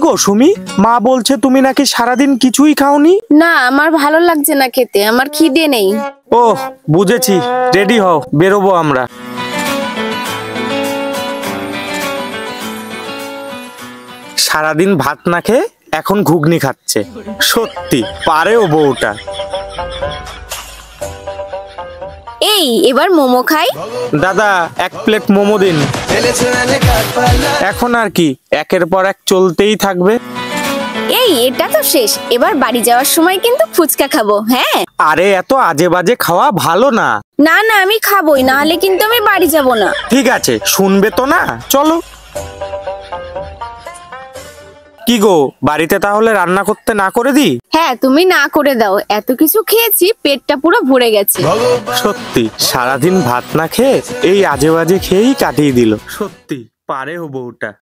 গো সুমি, মা বলছে তুমি নাকি সারাদিন কিছুই খাওনি? না, আমার ভালো লাগছে না খেতে, আমার খিদে নেই। ওহ বুঝেছি, রেডি হও, বেরোবো আমরা। সারাদিন ভাত না খেয়ে এখন ঘুগনি খাচ্ছে, সত্যি পারেও বউটা। এই এবার মোমো খাই। দাদা 1 প্লেট মোমো দিন। এখন আর কি, একের পর এক চলতেই থাকবে। এই এটা তো শেষ, এবার বাড়ি যাওয়ার সময় কিন্তু ফুচকা খাবো। হ্যাঁ আরে এত আজে বাজে খাওয়া ভালো না। না না, আমি খাবোই, না হলে কিন্তু আমি বাড়ি যাব না। ঠিক আছে, শুনবে তো না, চলো। কি গো, বাড়িতে তাহলে রান্না করতে না করে দিই? হ্যাঁ তুমি না করে দাও, এত কিছু খেয়েছি, পেটটা পুরো ভরে গেছে। সত্যি সারাদিন ভাত না খেয়ে এই আজে বাজে খেয়েই কাটিয়ে দিল। সত্যি পারে ও বউটা।